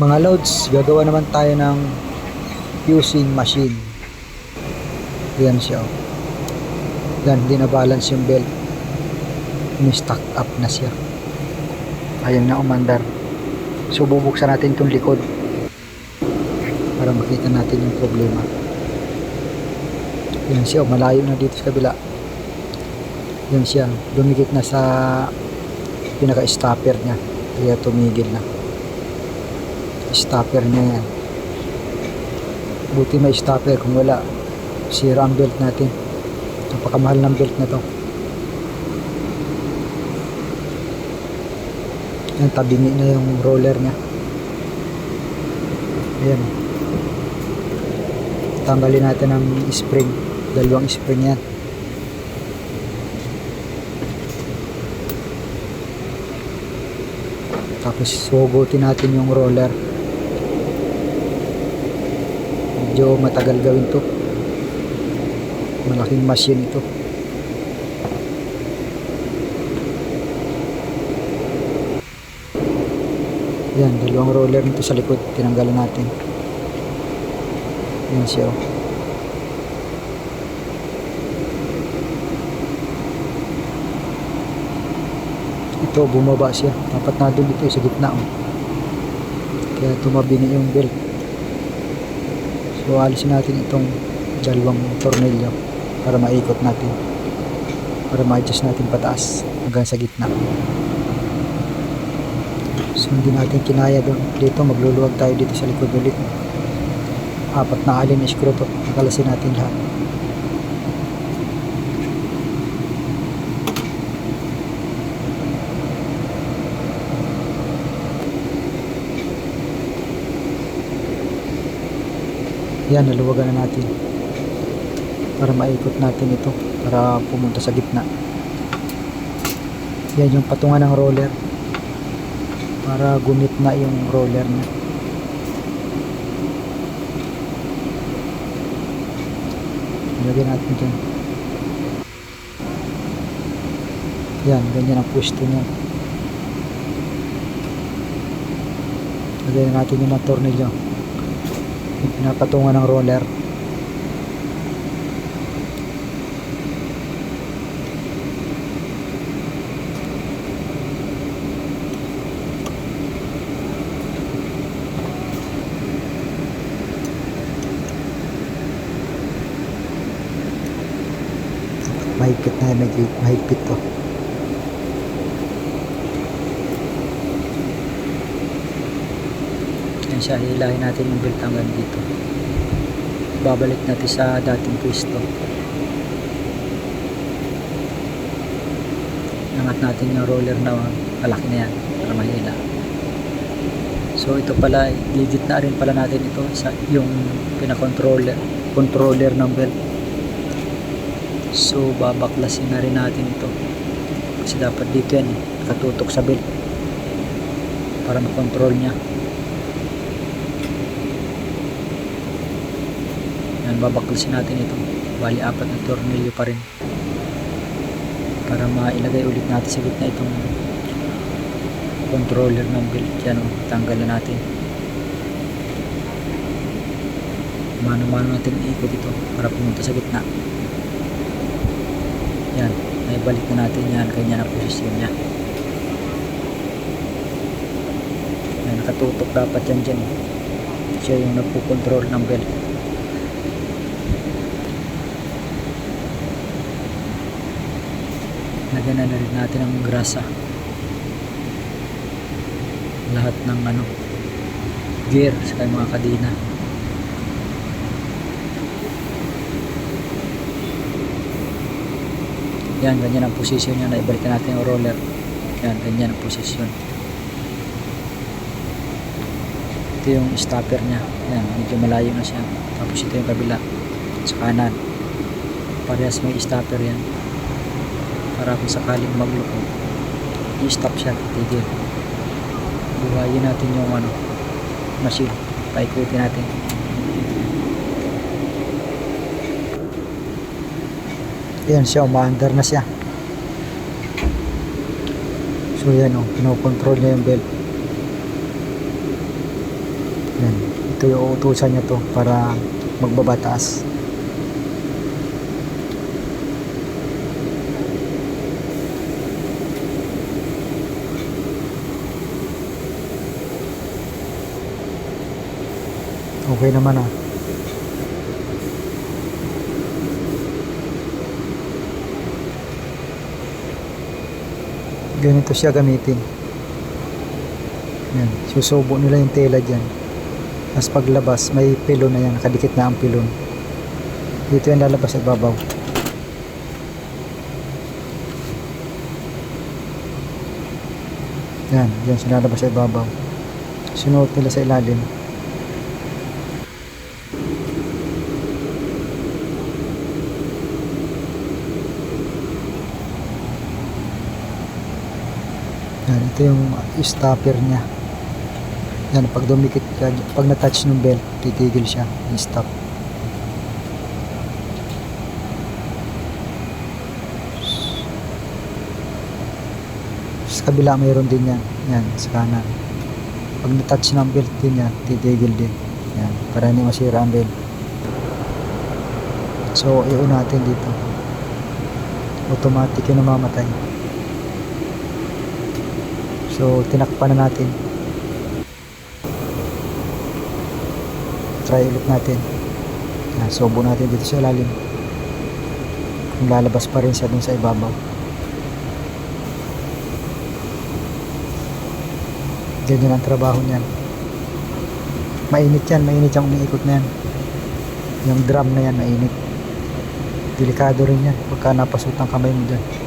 Mga loads, gagawa naman tayo ng fusing machine. Yan siya. Yan, hindi na balance yung belt. Ni-stack up na siya. Ayaw na umandar. So bubuksan natin itong likod para makita natin yung problema. Yan siya, malayo na dito sa kabila. Yan siya, dumikit na sa pinaka-stopper niya, kaya tumigil na. Stopper niya yan. Buti may stopper, kung wala sira ang belt natin. Napakamahal ng belt na to. Yan, tabingi na yung roller niya. Ayan, tanggalin natin ang spring, dalawang spring yan. Tapos sugutin natin yung roller. Medyo matagal gawin to, malaking machine ito. Yan, dalawang roller nito sa likod, tinanggalan natin. Yan siya. Ito, bumaba siya. Dapat na doon ito sa gitna. Kaya tumabini yung belt. So alisin natin itong dalawang tornilyo para maikot natin, para ma-adjust natin pataas hanggang sa gitna. So hindi natin kinaya doon. Dito magluluwag tayo dito sa likod ulit. 4 na alin screw to, nakalasin natin lahat. Yan, naluwagan na natin para maikot natin ito, para pumunta sa gitna. Yan yung patungan ng roller, para gumitna yung roller niya. Lagyan natin dyan. Yan, ganyan ang pwesto niya. Lagyan natin yung mga tornilyo, yung pinapatungan ng roller. Mahigpit na, mahigpit to. Yan siya, hilahin natin yung belt hanggang dito. Babalik natin sa dating pwesto. Angat natin yung roller na malaki na yan para mahila. So ito pala, digit na rin pala natin ito sa yung controller ng belt. So babaklasin na rin natin ito, kasi dapat dito yan nakatutok sa belt para makontrol niya. Yan, babaklasin natin ito. Bali 4 na tornilyo pa rin para mailagay ulit natin sa gitna itong controller ng belt. Yan, tanggalan natin. Mano-mano natin iikot ito para pumunta sa gitna. Yan, naibalik na natin yan, ganyan ang posisyon niya. Yan, nakatutok dapat yan dyan. Siya yung nagpukontrol ng belt. Lagyan na rin natin ang grasa, lahat ng gear sa mga kadena. Yan, ganyan ang posisyon niya. Naibalik natin yung roller. Yan, ganyan ang posisyon. Ito yung stopper niya. Yan, medyo malayo na siya. Tapos ito yung kabila sa kanan. Parehas may stopper yan, para kung sakaling magloko, i-stop siya, tigil. Buhayin natin yung machine. Paikutin natin. Ayan siya, umaandar na siya. So yan, pinokontrol niya yung belt. Ito yung uutusan niya to para magbabataas. Okay naman ah. Ganito siya gamitin. Yan, susubo nila yung tela dyan. Tapos paglabas, may pilon na yan, nakadikit na ang pilon. Dito yan lalabas sa babaw. Yan, yan sinalabas sa babaw. Sinuot nila sa ilalim. Yan, ito yung stopper niya. Yan, pag dumikit ka, pag na-touch ng belt, titigil siya, i-stop. Sa kabila mayroon din yan. Yan, sa kanan. Pag na-touch ng belt din yan, titigil din. Yan, para hindi masira ang belt. So, i-on natin dito. Automatic yung namamatay. So, tinakpan na natin. Try ulit natin. Yan, subo natin dito sa ilalim. Kung lalabas pa rin siya dun sa ibabaw. Ganyan ang trabaho niyan. Mainit yan, mainit yung umiikot na yan. Yung drum na yan, mainit. Delikado rin yan pagka napasot ang kamay mo dyan.